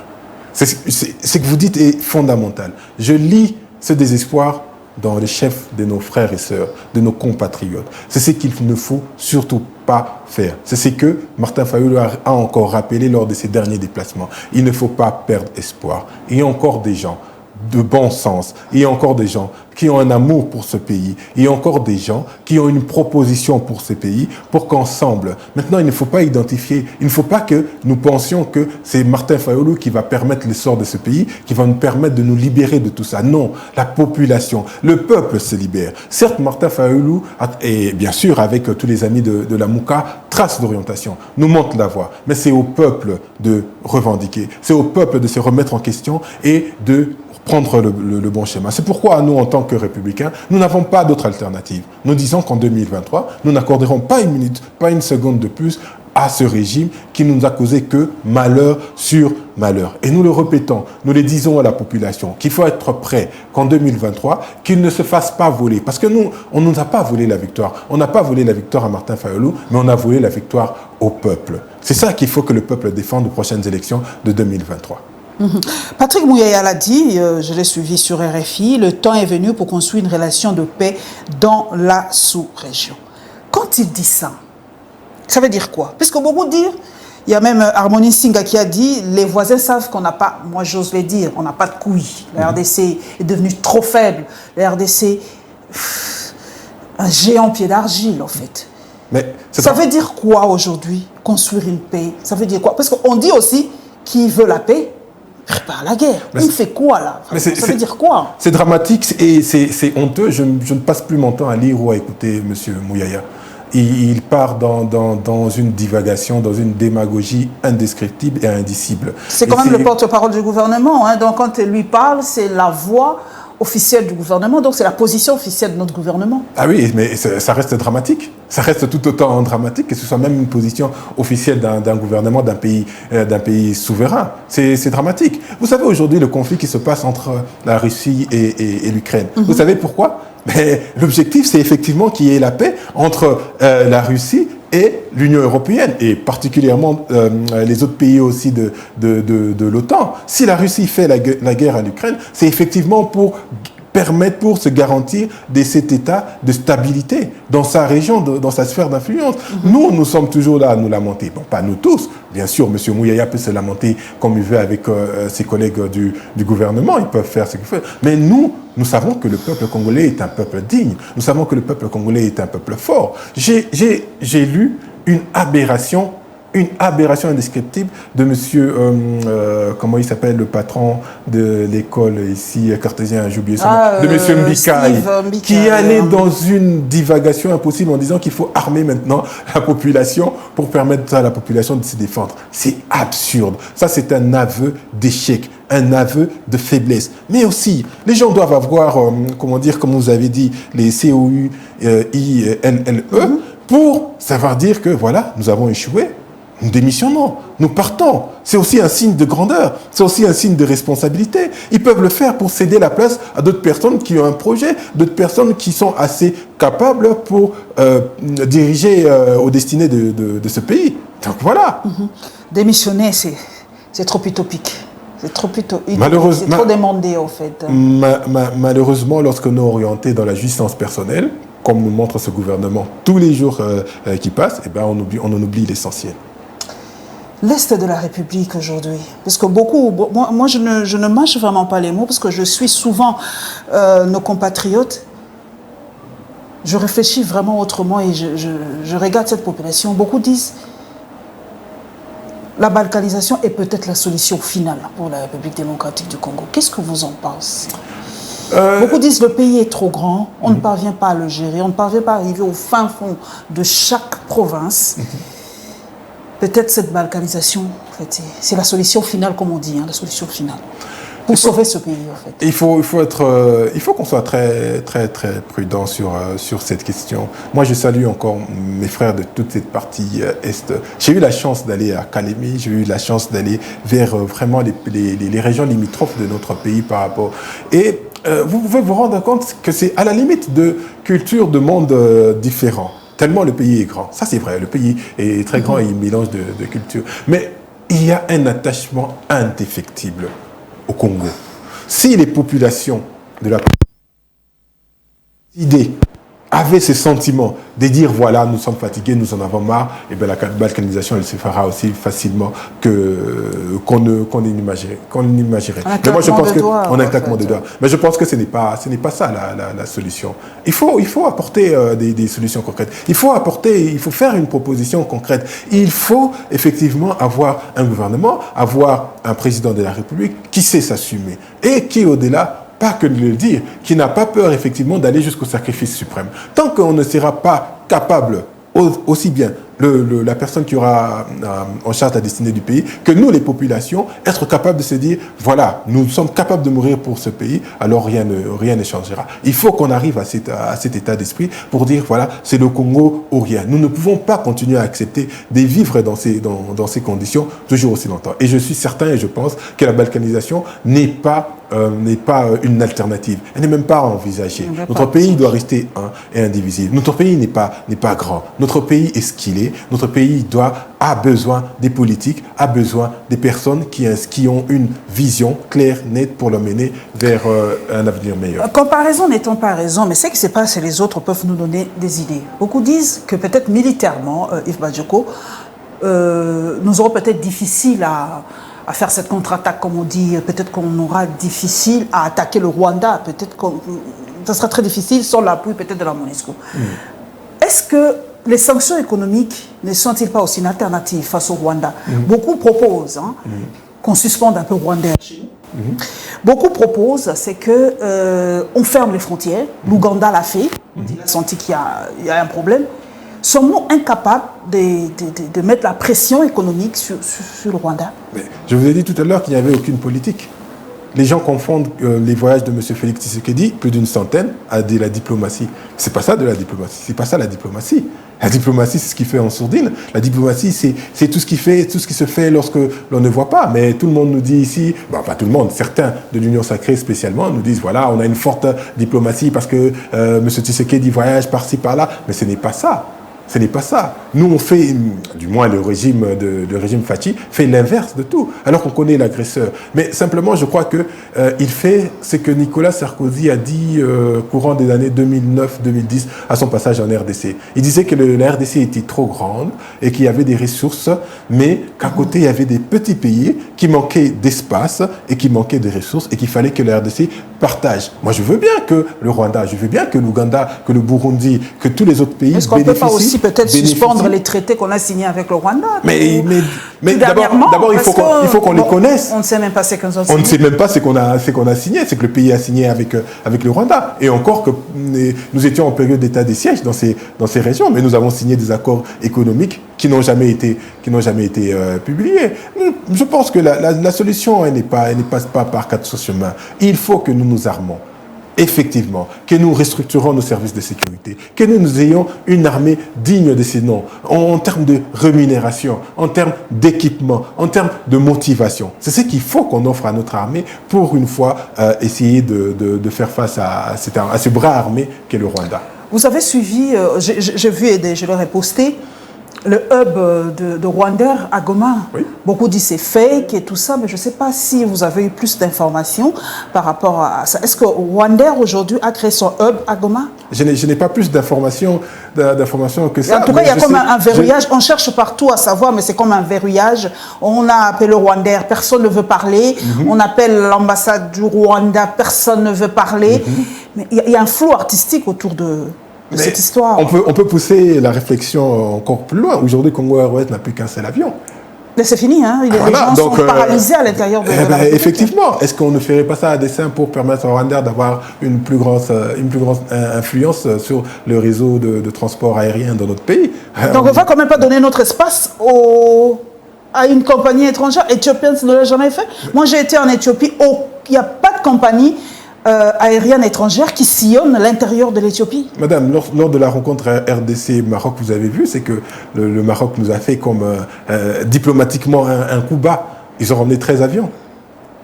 Ce que vous dites est fondamental. Je lis ce désespoir dans les chefs de nos frères et sœurs, de nos compatriotes. C'est ce qu'il ne faut surtout pas faire. C'est ce que Martin Fayulu a encore rappelé lors de ses derniers déplacements. Il ne faut pas perdre espoir. Il y a encore des gens de bon sens. Il y a encore des gens qui ont un amour pour ce pays. Il y a encore des gens qui ont une proposition pour ce pays, pour qu'ensemble, maintenant il ne faut pas identifier, il ne faut pas que nous pensions que c'est Martin Fayulu qui va permettre l'essor de ce pays, qui va nous permettre de nous libérer de tout ça. Non, la population, le peuple se libère. Certes, Martin Fayulu, et bien sûr avec tous les amis de la Mouka, trace d'orientation, nous montre la voie. Mais c'est au peuple de revendiquer, c'est au peuple de se remettre en question et de prendre le bon schéma. C'est pourquoi nous, en tant que républicains, nous n'avons pas d'autre alternative. Nous disons qu'en 2023, nous n'accorderons pas une minute, pas une seconde de plus à ce régime qui ne nous a causé que malheur sur malheur. Et nous le répétons, nous le disons à la population, qu'il faut être prêt qu'en 2023, qu'il ne se fasse pas voler. Parce que nous, on ne nous a pas volé la victoire. On n'a pas volé la victoire à Martin Fayulu, mais on a volé la victoire au peuple. C'est ça qu'il faut que le peuple défende aux prochaines élections de 2023. Patrick Mouyaya l'a dit, je l'ai suivi sur RFI, le temps est venu pour construire une relation de paix dans la sous-région. Quand il dit ça, ça veut dire quoi? Parce que beaucoup disent, il y a même Harmonie Singa qui a dit, les voisins savent qu'on n'a pas, moi j'ose le dire, on n'a pas de couilles. La RDC est devenue trop faible. La RDC, un géant pied d'argile en fait. Mais ça veut dire quoi aujourd'hui, construire une paix? Ça veut dire quoi? Parce qu'on dit aussi, qui veut la paix prépare la guerre. Il fait quoi là? Ça veut dire quoi? C'est dramatique et c'est honteux. Je ne passe plus mon temps à lire ou à écouter M. Mouyaya. Il part dans une divagation, dans une démagogie indescriptible et indicible. C'est quand même le porte-parole du gouvernement. Hein. Donc quand il lui parle, c'est la voix officielle du gouvernement, donc c'est la position officielle de notre gouvernement. Ah oui, mais ça reste dramatique. Ça reste tout autant dramatique que ce soit même une position officielle d'un gouvernement, d'un pays souverain. C'est dramatique. Vous savez aujourd'hui le conflit qui se passe entre la Russie et l'Ukraine. Vous savez pourquoi? Mais l'objectif, c'est effectivement qu'il y ait la paix entre la Russie et l'Union européenne, et particulièrement les autres pays aussi de l'OTAN. Si la Russie fait la guerre à l'Ukraine, c'est effectivement pour se garantir cet état de stabilité dans sa région, dans sa sphère d'influence. Nous sommes toujours là à nous lamenter. Bon, pas nous tous. Bien sûr, M. Mouyaya peut se lamenter comme il veut avec ses collègues du gouvernement. Ils peuvent faire ce qu'ils veulent. Mais nous savons que le peuple congolais est un peuple digne. Nous savons que le peuple congolais est un peuple fort. J'ai lu une aberration indescriptible de monsieur, comment il s'appelle, le patron de l'école ici, cartésien, j'ai oublié son nom, de monsieur Mbikaï, qui allait dans une divagation impossible en disant qu'il faut armer maintenant la population pour permettre à la population de se défendre. C'est absurde. Ça, c'est un aveu d'échec, un aveu de faiblesse. Mais aussi, les gens doivent avoir, comme vous avez dit, les COUINLE, pour savoir dire que, voilà, nous avons échoué. Nous démissionnons, nous partons. C'est aussi un signe de grandeur, c'est aussi un signe de responsabilité. Ils peuvent le faire pour céder la place à d'autres personnes qui ont un projet, d'autres personnes qui sont assez capables pour diriger aux destinées de ce pays. Donc voilà. Démissionner, c'est trop utopique. C'est trop utopique. C'est trop demandé, en fait. Malheureusement, lorsque nous orientés dans la jouissance personnelle, comme nous montre ce gouvernement tous les jours qui passent, eh ben on en oublie l'essentiel. L'Est de la République aujourd'hui, parce que moi je ne mâche vraiment pas les mots, parce que je suis souvent nos compatriotes, je réfléchis vraiment autrement et je regarde cette population. Beaucoup disent la balkanisation est peut-être la solution finale pour la République démocratique du Congo. Qu'est-ce que vous en pensez ? Beaucoup disent que le pays est trop grand, on ne parvient pas à le gérer, on ne parvient pas à arriver au fin fond de chaque province. Peut-être cette balkanisation, en fait, c'est la solution finale, comme on dit, la solution finale, pour sauver ce pays, en fait. Il faut qu'on soit très, très, très prudent sur cette question. Moi, je salue encore mes frères de toute cette partie Est. J'ai eu la chance d'aller à Kalemi, j'ai eu la chance d'aller vers vraiment les régions limitrophes de notre pays par rapport... Et vous pouvez vous rendre compte que c'est à la limite de cultures, de mondes différents. Tellement le pays est grand. Ça, c'est vrai. Le pays est très grand et il mélange de cultures. Mais il y a un attachement indéfectible au Congo. Si les populations de la idée avaient ce sentiment de dire voilà, nous sommes fatigués, nous en avons marre, et bien la balkanisation, elle se fera aussi facilement qu'on n'imaginerait. Mais moi, je pense qu'on a un claquement de doigts. Mais je pense que ce n'est pas ça la solution. Il faut apporter des solutions concrètes. Il faut faire une proposition concrète. Il faut effectivement avoir un gouvernement, avoir un président de la République qui sait s'assumer et qui, au-delà, pas que de le dire, qui n'a pas peur effectivement d'aller jusqu'au sacrifice suprême. Tant qu'on ne sera pas capable, aussi bien la personne qui aura en charge la destinée du pays, que nous, les populations, être capables de se dire, voilà, nous sommes capables de mourir pour ce pays, alors rien ne changera. Il faut qu'on arrive à cet état d'esprit pour dire, voilà, c'est le Congo ou rien. Nous ne pouvons pas continuer à accepter de vivre dans ces conditions toujours aussi longtemps. Et je suis certain et je pense que la balkanisation n'est pas une alternative. Elle n'est même pas envisagée. Notre pays doit rester un et indivisible. Notre pays n'est pas grand. Notre pays est ce qu'il est. Notre pays a besoin des politiques, a besoin des personnes qui ont une vision claire, nette pour l'emmener vers un avenir meilleur. Comparaison n'étant pas raison, mais ce qui se passe et les autres peuvent nous donner des idées. Beaucoup disent que peut-être militairement, Yves Badjoko, nous aurons peut-être difficile à faire cette contre-attaque, comme on dit. Peut-être qu'on aura difficile à attaquer le Rwanda. Peut-être que ça sera très difficile sans l'appui peut-être de la MONUSCO. Est-ce que les sanctions économiques ne sont-ils pas aussi une alternative face au Rwanda? Beaucoup proposent qu'on suspende un peu le Rwanda chez nous. Beaucoup proposent, c'est qu'on ferme les frontières. L'Ouganda l'a fait. Il a senti qu'il y a un problème. Sommes-nous incapables de mettre la pression économique sur le Rwanda? Mais je vous ai dit tout à l'heure qu'il n'y avait aucune politique. Les gens confondent les voyages de M. Félix Tshisekedi, plus d'une centaine, à de la diplomatie. C'est pas ça de la diplomatie. C'est pas ça la diplomatie. La diplomatie, c'est ce qui fait en sourdine. La diplomatie, c'est tout ce qui se fait lorsque l'on ne voit pas. Mais tout le monde nous dit ici, pas tout le monde, certains de l'Union sacrée spécialement, nous disent voilà, on a une forte diplomatie parce que M. Tshisekedi voyage par-ci, par-là. Mais ce n'est pas ça. Ce n'est pas ça. Nous, on fait, du moins le régime Fathi, fait l'inverse de tout, alors qu'on connaît l'agresseur. Mais simplement, je crois que il fait ce que Nicolas Sarkozy a dit courant des années 2009-2010 à son passage en RDC. Il disait que la RDC était trop grande et qu'il y avait des ressources, mais qu'à côté, il y avait des petits pays qui manquaient d'espace et qui manquaient de ressources et qu'il fallait que la RDC partage. Moi, je veux bien que le Rwanda, je veux bien que l'Ouganda, que le Burundi, que tous les autres pays bénéficient. Est-ce qu'on peut pas aussi peut-être suspendre les traités qu'on a signés avec le Rwanda? Mais d'abord, il faut qu'on les connaisse. On ne sait même pas ce qu'on a signé. On ne sait même pas ce qu'on a signé, c'est que le pays a signé avec le Rwanda. Et encore que nous étions en période d'état de siège dans ces régions, mais nous avons signé des accords économiques qui n'ont jamais été publiés. Je pense que la solution, elle ne passe pas par quatre chemins. Il faut que nous nous armons. Effectivement, que nous restructurons nos services de sécurité, que nous ayons une armée digne de ces noms, en termes de rémunération, en termes d'équipement, en termes de motivation. C'est ce qu'il faut qu'on offre à notre armée pour une fois essayer de faire face à ce bras armé qu'est le Rwanda. Vous avez suivi, j'ai vu et je leur ai posté, le hub de Rwanda à Goma. Oui. Beaucoup disent c'est fake et tout ça, mais je ne sais pas si vous avez eu plus d'informations par rapport à ça. Est-ce que Rwanda aujourd'hui a créé son hub à Goma? Je n'ai pas plus d'informations que ça. En tout cas, il y a comme un verrouillage. On cherche partout à savoir, mais c'est comme un verrouillage. On a appelé le Rwanda, personne ne veut parler. On appelle l'ambassade du Rwanda, personne ne veut parler. Mais il y a un flou artistique autour de cette histoire. On peut pousser la réflexion encore plus loin. Aujourd'hui, Congo Airways n'a plus qu'un seul avion. Mais c'est fini, hein. Les gens sont paralysés à l'intérieur de la République. Effectivement. Est-ce qu'on ne ferait pas ça à dessein pour permettre au Rwanda d'avoir une plus grande influence sur le réseau de transport aérien dans notre pays? Donc on ne va quand même pas donner notre espace à une compagnie étrangère. Éthiopienne, ça ne l'a jamais fait. Moi, j'ai été en Éthiopie. Il n'y a pas de compagnie aérienne étrangère qui sillonne l'intérieur de l'Éthiopie. Madame, lors de la rencontre RDC-Maroc, vous avez vu, c'est que le Maroc nous a fait comme diplomatiquement un coup bas. Ils ont ramené 13 avions.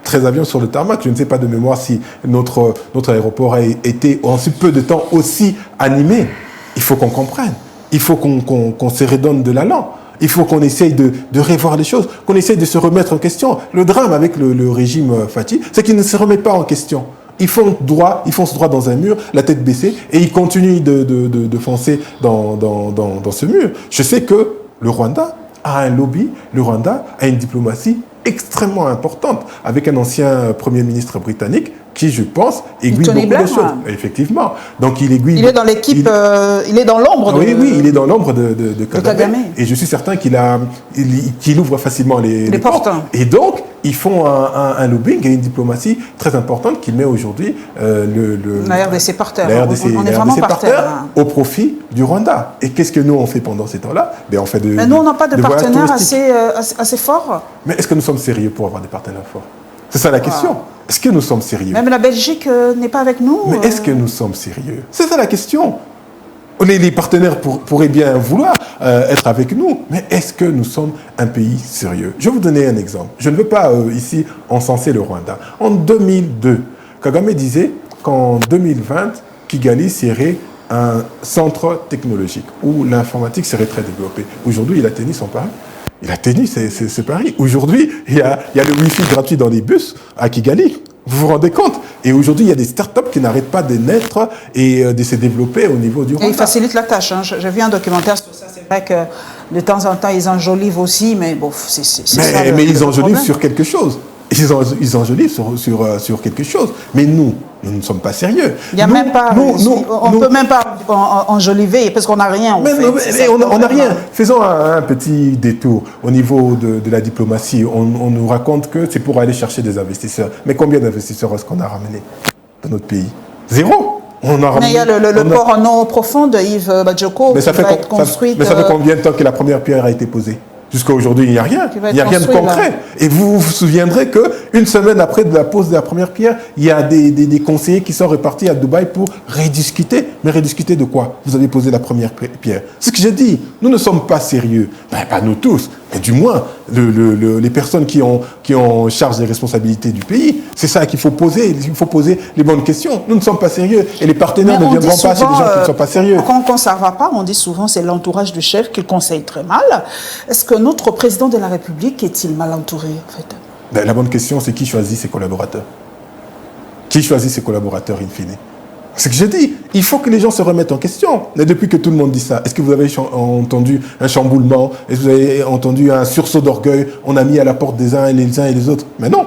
13 avions sur le tarmac. Je ne sais pas de mémoire si notre aéroport a été en si peu de temps aussi animé. Il faut qu'on comprenne. Il faut qu'on se redonne de l'allant. Il faut qu'on essaye de revoir les choses, qu'on essaye de se remettre en question. Le drame avec le régime Fathi, c'est qu'il ne se remet pas en question. Ils foncent droit dans un mur, la tête baissée, et ils continuent de foncer dans ce mur. Je sais que le Rwanda a un lobby, le Rwanda a une diplomatie extrêmement importante, avec un ancien Premier ministre britannique qui, je pense, aiguille beaucoup de choses. Effectivement. Donc il aiguille. Il est dans l'équipe, il est dans l'ombre. Oui, il est dans l'ombre de Kagame. Et je suis certain qu'il ouvre facilement les portes. Et donc, ils font un lobbying et une diplomatie très importante qui met aujourd'hui la RDC par terre. On est vraiment par terre au profit du Rwanda. Et qu'est-ce que nous on fait pendant ces temps-là? On fait Mais nous, on n'a pas de partenaires assez forts. Mais est-ce que nous sommes sérieux pour avoir des partenaires forts? C'est ça la question. Est-ce que nous sommes sérieux? Même la Belgique n'est pas avec nous. Mais est-ce que nous sommes sérieux? C'est ça la question. Les partenaires pourraient bien vouloir être avec nous, mais est-ce que nous sommes un pays sérieux? Je vais vous donner un exemple. Je ne veux pas ici encenser le Rwanda. En 2002, Kagame disait qu'en 2020, Kigali serait un centre technologique où l'informatique serait très développée. Aujourd'hui, il a tenu son pari. Il a tenu ce pari. Aujourd'hui, il y a le Wi-Fi gratuit dans les bus à Kigali. Vous vous rendez compte? Et aujourd'hui, il y a des startups qui n'arrêtent pas de naître et de se développer au niveau du Rwanda. Et ils facilitent la tâche. Hein. J'ai vu un documentaire sur ça. C'est vrai que de temps en temps, ils enjolivent aussi, mais bon, c'est ça. Mais ils enjolivent sur quelque chose. Ils enjolivent sur quelque chose. Mais nous ne sommes pas sérieux. Il y a même pas. On ne peut même pas enjoliver parce qu'on n'a rien. On n'a rien. Faisons un petit détour au niveau de la diplomatie. On nous raconte que c'est pour aller chercher des investisseurs. Mais combien d'investisseurs est-ce qu'on a ramené dans notre pays? Zéro. Mais il y a le port en eau profonde de Yves Badjoko qui va être construit. Mais ça fait combien de temps que la première pierre a été posée? Jusqu'à aujourd'hui, il n'y a rien. Il n'y a rien de concret. Là. Et vous vous souviendrez qu'une semaine après de la pose de la première pierre, il y a des conseillers qui sont repartis à Dubaï pour rediscuter. Mais rediscuter de quoi? Vous avez posé la première pierre. C'est ce que j'ai dit. Nous ne sommes pas sérieux. Pas nous tous. mais du moins, les personnes qui ont charge des responsabilités du pays, c'est ça qu'il faut poser. Il faut poser les bonnes questions. Nous ne sommes pas sérieux et les partenaires ne viendront pas chez des gens qui ne sont pas sérieux. Quand ça ne va pas, on dit souvent c'est l'entourage du chef qui conseille très mal. Est-ce que notre président de la République est-il mal entouré en fait? Ben, la bonne question, c'est qui choisit ses collaborateurs? Qui choisit ses collaborateurs in fine? C'est ce que j'ai dit. Il faut que les gens se remettent en question. Mais depuis que tout le monde dit ça, est-ce que vous avez entendu un chamboulement? Est-ce que vous avez entendu un sursaut d'orgueil? On a mis à la porte des uns et les autres. Mais non.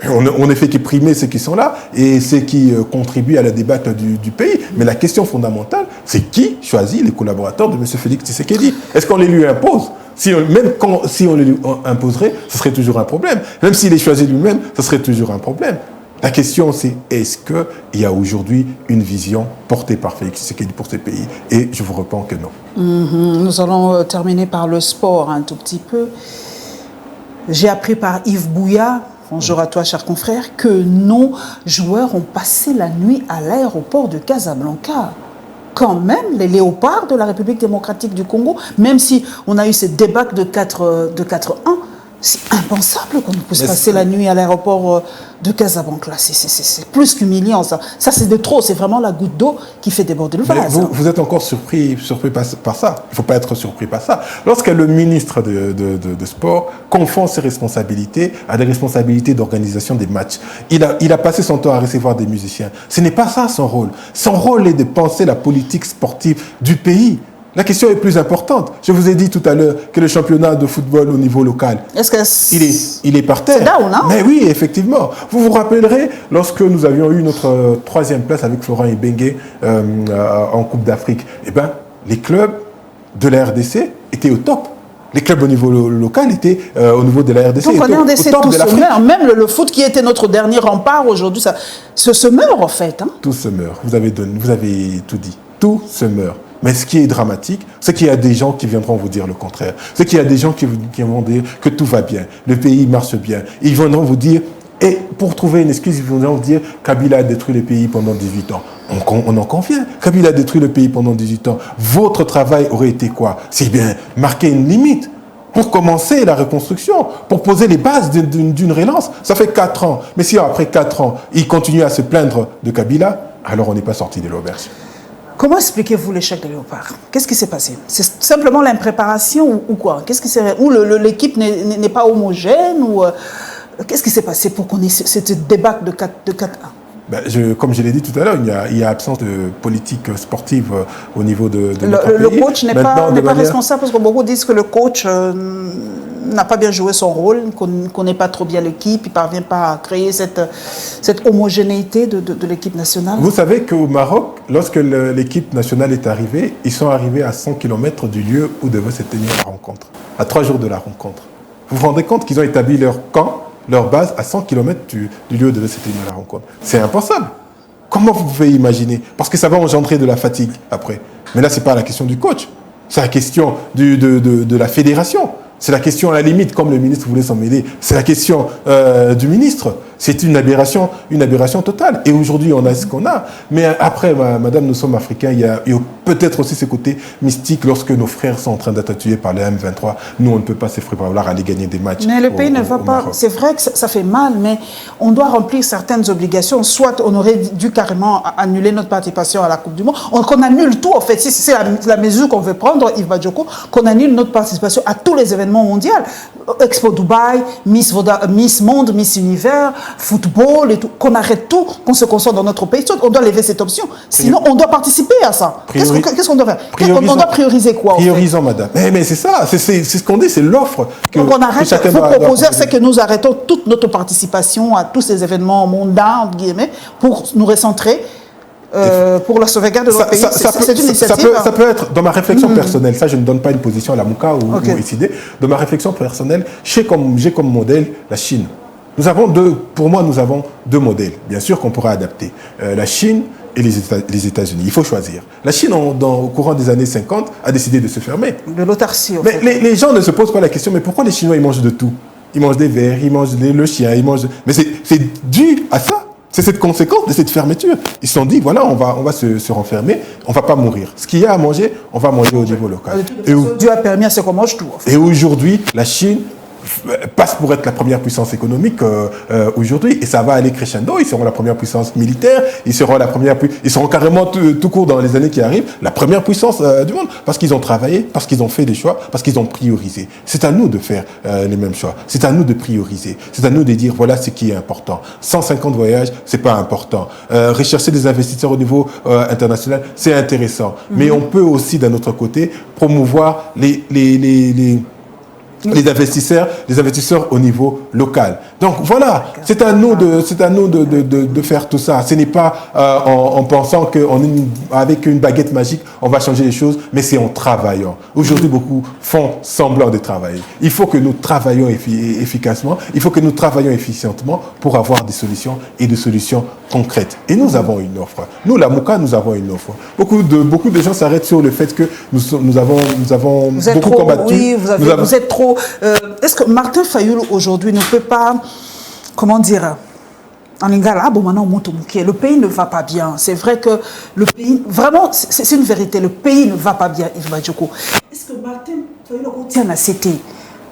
On ne fait qu'éprimer ceux qui sont là et ceux qui contribuent à la débâcle du pays. Mais la question fondamentale, c'est qui choisit les collaborateurs de M. Félix Tshisekedi? Est-ce qu'on les lui impose? Si on les lui imposerait, ce serait toujours un problème. Même s'il est choisi lui-même, ce serait toujours un problème. La question, c'est est-ce qu'il y a aujourd'hui une vision portée par Félix Tshisekedi pour ces pays? Et je vous réponds que non. Nous allons terminer par le sport un tout petit peu. J'ai appris par Yves Bouya, bonjour à toi cher confrère, que nos joueurs ont passé la nuit à l'aéroport de Casablanca. Quand même, les léopards de la République démocratique du Congo, même si on a eu cette débâcle de 4-1, c'est impensable qu'on puisse passer la nuit à l'aéroport de Casablanca. C'est plus qu'humiliant, ça. Ça, c'est de trop. C'est vraiment la goutte d'eau qui fait déborder le vase. Vous êtes encore surpris par ça. Il ne faut pas être surpris par ça. Lorsque le ministre de Sport confond ses responsabilités à des responsabilités d'organisation des matchs, il a passé son temps à recevoir des musiciens. Ce n'est pas ça son rôle. Son rôle est de penser la politique sportive du pays. La question est plus importante. Je vous ai dit tout à l'heure que le championnat de football au niveau local, il est par terre. C'est down, non? Mais oui, effectivement. Vous vous rappellerez, lorsque nous avions eu notre 3e place avec Florent Ibenge en Coupe d'Afrique, eh ben, les clubs de la RDC étaient au top. Les clubs au niveau local étaient au niveau de la RDC. Donc en RDC, tout se meurt. Même le foot qui était notre dernier rempart aujourd'hui, ça se meurt en fait. Hein? Tout se meurt. Vous avez tout dit. Tout se meurt. Mais ce qui est dramatique, c'est qu'il y a des gens qui viendront vous dire le contraire. C'est qu'il y a des gens qui vont dire que tout va bien, le pays marche bien. Ils viendront vous dire, et pour trouver une excuse, ils viendront vous dire Kabila a détruit le pays pendant 18 ans. On en convient. Kabila a détruit le pays pendant 18 ans. Votre travail aurait été quoi? C'est bien marquer une limite pour commencer la reconstruction, pour poser les bases d'une relance. Ça fait 4 ans. Mais si après 4 ans, ils continuent à se plaindre de Kabila, alors on n'est pas sorti de l'auberge. Comment expliquez-vous l'échec de Léopard? Qu'est-ce qui s'est passé? C'est simplement l'impréparation ou quoi? Qu'est-ce qui s'est... Ou l'équipe n'est pas homogène ou qu'est-ce qui s'est passé pour qu'on ait cette débâcle de 4-1? Ben, comme je l'ai dit tout à l'heure, il y a absence de politique sportive au niveau de notre pays. Le coach n'est pas responsable parce que beaucoup disent que le coach n'a pas bien joué son rôle, qu'on ne connaît pas trop bien l'équipe, il ne parvient pas à créer cette homogénéité de l'équipe nationale. Vous savez qu'au Maroc, lorsque l'équipe nationale est arrivée, ils sont arrivés à 100 km du lieu où devait se tenir la rencontre, à 3 jours de la rencontre. Vous vous rendez compte qu'ils ont établi leur camp, leur base à 100 km du lieu où devait se tenir la rencontre. C'est impensable. Comment vous pouvez imaginer? Parce que ça va engendrer de la fatigue après. Mais là, ce n'est pas la question du coach. C'est la question de la fédération. C'est la question, à la limite, comme le ministre voulait s'en mêler, c'est la question du ministre. C'est une aberration totale. Et aujourd'hui, on a ce qu'on a. Mais après, madame, nous sommes africains, il y a peut-être aussi ce côté mystique lorsque nos frères sont en train d'être tués par les M23. Nous, on ne peut pas se prévaloir à aller gagner des matchs. Mais le pays ne va pas. C'est vrai que ça fait mal, mais on doit remplir certaines obligations. Soit on aurait dû carrément annuler notre participation à la Coupe du Monde. Qu'on annule tout, en fait. Si c'est la mesure qu'on veut prendre, Yves Badjoko, qu'on annule notre participation à tous les événements mondiaux. Expo Dubaï, Miss Monde, Miss Univers, football et tout, qu'on arrête tout, qu'on se concentre dans notre pays. On doit lever cette option. Sinon, on doit participer à ça. Qu'est-ce qu'on doit faire? On doit prioriser quoi? Priorisons, madame. Mais c'est ça, c'est ce qu'on dit, c'est l'offre. Donc on arrête, il faut proposer, c'est que nous arrêtons toute notre participation à tous ces événements mondains, entre guillemets, pour nous recentrer pour la sauvegarde de notre pays. C'est une initiative. Ça peut être, dans ma réflexion personnelle, ça je ne donne pas une position à la Mouka ou ICD, dans ma réflexion personnelle, j'ai comme modèle la Chine. Pour moi, nous avons 2 modèles, bien sûr qu'on pourra adapter. La Chine et les États-Unis. Il faut choisir. La Chine, au courant des années 50, a décidé de se fermer. De l'autarcie. Mais les gens ne se posent pas la question, mais pourquoi les Chinois, ils mangent de tout? Ils mangent des vers, ils mangent le chien, ils mangent... Mais c'est dû à ça. C'est cette conséquence de cette fermeture. Ils se sont dit, voilà, on va se renfermer, on ne va pas mourir. Ce qu'il y a à manger, on va manger au niveau local. Dieu a permis à ce qu'on mange tout. En fait. Et aujourd'hui, la Chine passe pour être la première puissance économique aujourd'hui, et ça va aller crescendo. Ils seront la première puissance militaire, ils seront carrément tout court dans les années qui arrivent, la première puissance du monde, parce qu'ils ont travaillé, parce qu'ils ont fait des choix, parce qu'ils ont priorisé. C'est à nous de faire les mêmes choix. C'est à nous de prioriser. C'est à nous de dire voilà ce qui est important. 150 voyages, c'est pas important. Rechercher des investisseurs au niveau international, c'est intéressant. Mais on peut aussi, d'un autre côté, promouvoir les investisseurs au niveau local. Donc voilà, c'est à nous de faire tout ça. Ce n'est pas en pensant qu'avec une baguette magique, on va changer les choses, mais c'est en travaillant. Aujourd'hui, beaucoup font semblant de travailler. Il faut que nous travaillions efficacement, il faut que nous travaillions efficientement pour avoir des solutions et des solutions concrètes. Et nous avons une offre. Nous, la MOCA, nous avons une offre. Beaucoup de gens s'arrêtent sur le fait que nous avons beaucoup combattu. Oui, vous êtes trop... est-ce que Martin Fayulu, aujourd'hui, ne peut pas, comment dire, en lingala, le pays ne va pas bien. C'est vrai que le pays, vraiment, c'est une vérité, le pays ne va pas bien, Yves Badjoko. Est-ce que Martin Fayulu retient la CT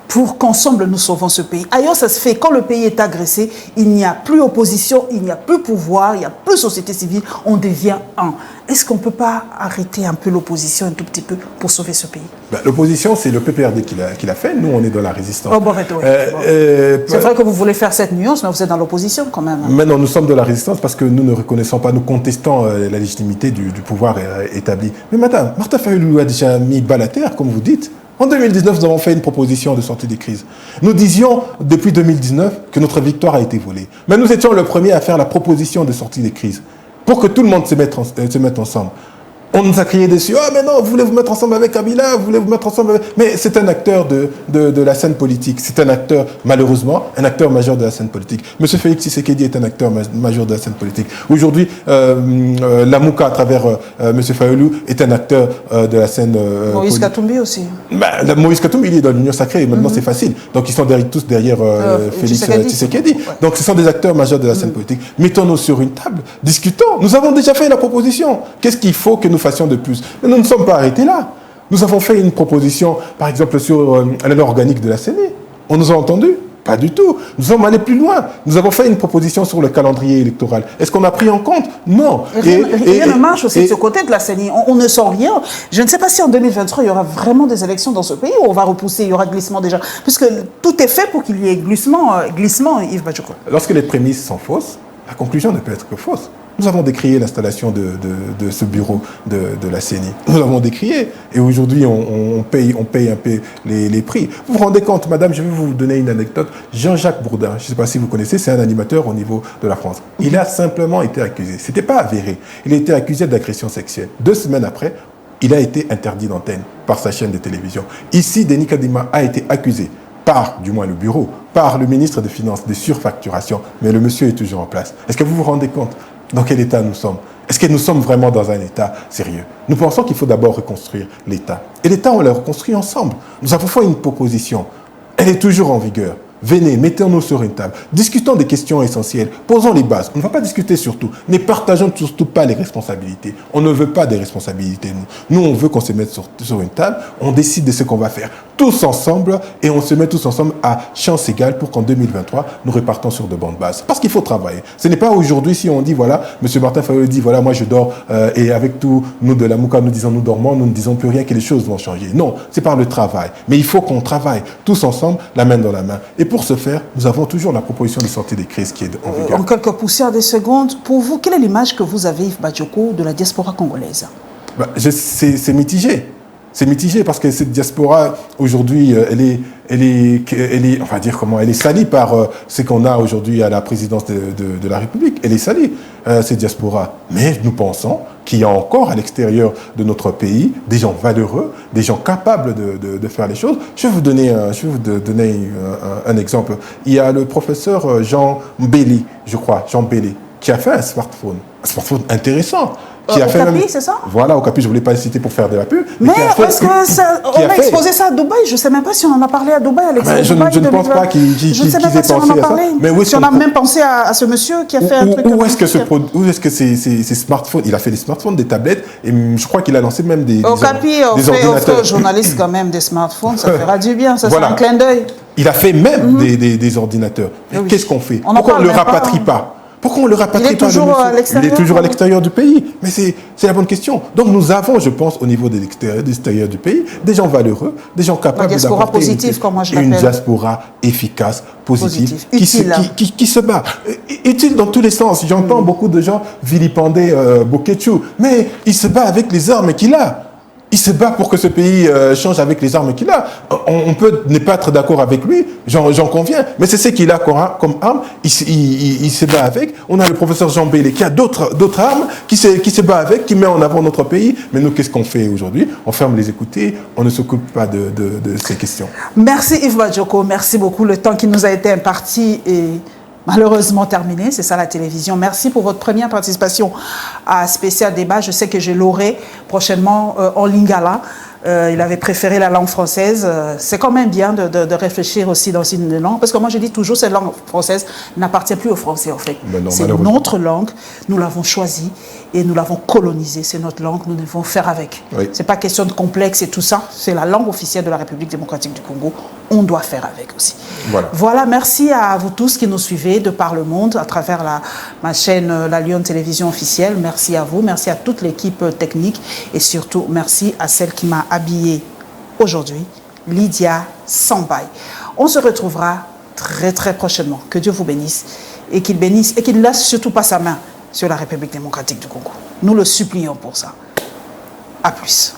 pour qu'ensemble nous sauvons ce pays? Ailleurs, ça se fait, quand le pays est agressé, il n'y a plus opposition, il n'y a plus pouvoir, il n'y a plus société civile, on devient un. Est-ce qu'on ne peut pas arrêter un peu l'opposition un tout petit peu pour sauver ce pays? L'opposition, c'est le PPRD qui l'a fait. Nous, on est dans la résistance. C'est vrai que vous voulez faire cette nuance, mais vous êtes dans l'opposition quand même. Maintenant, nous sommes dans la résistance parce que nous ne reconnaissons pas, nous contestons la légitimité du pouvoir établi. Mais madame, Martin Fayulu a déjà mis balle à terre, comme vous dites. En 2019, nous avons fait une proposition de sortie des crises. Nous disions, depuis 2019, que notre victoire a été volée. Mais nous étions le premier à faire la proposition de sortie des crises pour que tout le monde se mette ensemble. On nous a crié dessus, « Ah, mais non, vous voulez vous mettre ensemble avec Kabila, vous voulez vous mettre ensemble avec... » Mais c'est un acteur de la scène politique. C'est un acteur, malheureusement, un acteur majeur de la scène politique. M. Félix Tshisekedi est un acteur majeur de la scène politique. Aujourd'hui, la MOCA, à travers M. Fayulu, est un acteur de la scène Moïse Katumbi aussi. Moïse Katumbi, il est dans l'Union sacrée, et maintenant c'est facile. Donc ils sont tous derrière Félix Tshisekedi. Donc ce sont des acteurs majeurs de la scène politique. Mettons-nous sur une table, discutons. Nous avons déjà fait la proposition. Qu'est-ce qu'il faut que nous fassions de plus? Mais nous ne sommes pas arrêtés là. Nous avons fait une proposition, par exemple, sur la loi organique de la CENI. On nous a entendus? Pas du tout. Nous sommes allés plus loin. Nous avons fait une proposition sur le calendrier électoral. Est-ce qu'on a pris en compte? Non. Rien ne marche aussi de ce côté de la CENI. On ne sent rien. Je ne sais pas si en 2023, il y aura vraiment des élections dans ce pays ou on va repousser, il y aura glissement déjà. Puisque tout est fait pour qu'il y ait glissement, Yves Badjoko. Lorsque les prémices sont fausses, la conclusion ne peut être que fausse. Nous avons décrié l'installation de ce bureau de la CENI. Nous l'avons décrié. Et aujourd'hui, on paye un peu les prix. Vous vous rendez compte, madame, je vais vous donner une anecdote. Jean-Jacques Bourdin, je ne sais pas si vous connaissez, c'est un animateur au niveau de la France. Il a simplement été accusé. Ce n'était pas avéré. Il a été accusé d'agression sexuelle. 2 semaines après, il a été interdit d'antenne par sa chaîne de télévision. Ici, Denis Kadima a été accusé par, du moins le bureau, par le ministre des Finances de surfacturation. Mais le monsieur est toujours en place. Est-ce que vous vous rendez compte dans quel état nous sommes? Est-ce que nous sommes vraiment dans un état sérieux? Nous pensons qu'il faut d'abord reconstruire l'état. Et l'état, on l'a reconstruit ensemble. Nous avons fait une proposition. Elle est toujours en vigueur. Venez, mettons-nous sur une table. Discutons des questions essentielles. Posons les bases. On ne va pas discuter sur tout. Ne partageons surtout pas les responsabilités. On ne veut pas des responsabilités, nous. Nous, on veut qu'on se mette sur une table. On décide de ce qu'on va faire tous ensemble et on se met tous ensemble à chance égale pour qu'en 2023, nous repartons sur de bonnes bases. Parce qu'il faut travailler. Ce n'est pas aujourd'hui si on dit, voilà, M. Martin Fayulu dit, voilà, moi je dors et avec tout, nous de la MOCA, nous disons nous dormons, nous ne disons plus rien que les choses vont changer. Non, c'est par le travail. Mais il faut qu'on travaille tous ensemble, la main dans la main. Et pour ce faire, nous avons toujours la proposition de sortie des crises qui est en vigueur. En quelques poussières des secondes, pour vous, quelle est l'image que vous avez, Yves Badjoko, de la diaspora congolaise? C'est mitigé. C'est mitigé parce que cette diaspora, aujourd'hui, elle est, on va dire comment, elle est salie par ce qu'on a aujourd'hui à la présidence de la République. Elle est salie, cette diaspora. Mais nous pensons qu'il y a encore à l'extérieur de notre pays des gens valeureux, des gens capables de faire les choses. Je vais vous donner un exemple. Il y a le professeur Jean Bélé, je crois, Jean Bélé, qui a fait un smartphone intéressant, qui a fait Okapi, c'est ça? Voilà, Okapi, je ne voulais pas le citer pour faire de la pub. Mais est-ce qu'on a exposé ça à Dubaï? Je ne sais même pas si on en a parlé à Dubaï, Alexandre. Je ne pense pas qu'il ait pensé à ça. Mais si on a même pensé à ce monsieur qui a fait un truc... Où est-ce que ces smartphones, il a fait des smartphones, des tablettes, et je crois qu'il a lancé même des Okapi offre aux journalistes quand même des smartphones, ça fera du bien, ça c'est un clin d'œil. Il a fait même des ordinateurs. Qu'est-ce qu'on fait? Pourquoi on ne le rapatrie pas? Pourquoi on ne le rapatrie pas? Il est toujours à l'extérieur du pays. Mais c'est la bonne question. Donc nous avons, je pense, au niveau de l'extérieur du pays, des gens valeureux, des gens capables d'apporter une diaspora efficace, positive, qui se bat. Utile dans tous les sens. J'entends beaucoup de gens vilipender Bokechu, mais il se bat avec les armes qu'il a. Il se bat pour que ce pays change avec les armes qu'il a. On peut ne pas être d'accord avec lui, j'en conviens, mais c'est ce qu'il a comme arme, il se bat avec. On a le professeur Jean Bélé qui a d'autres armes, qui se bat avec, qui met en avant notre pays. Mais nous, qu'est-ce qu'on fait aujourd'hui? On ferme les écouter, on ne s'occupe pas de ces questions. Merci Yves Badioko, merci beaucoup. Le temps qui nous a été imparti est malheureusement terminé, c'est ça la télévision. Merci pour votre première participation à Spécial Débat. Je sais que je l'aurai prochainement en lingala. Il avait préféré la langue française. C'est quand même bien de réfléchir aussi dans une langue, parce que moi je dis toujours cette langue française n'appartient plus aux Français en fait. C'est notre langue, nous l'avons choisie et nous l'avons colonisée. C'est notre langue, nous devons faire avec. Oui. C'est pas question de complexe et tout ça. C'est la langue officielle de la République démocratique du Congo. On doit faire avec aussi. Voilà, merci à vous tous qui nous suivez de par le monde à travers ma chaîne La Lyon Télévision officielle. Merci à vous, merci à toute l'équipe technique et surtout merci à celle qui m'a habillée aujourd'hui, Lydia Sambay. On se retrouvera très très prochainement. Que Dieu vous bénisse et qu'il ne laisse surtout pas sa main sur la République démocratique du Congo. Nous le supplions pour ça. À plus.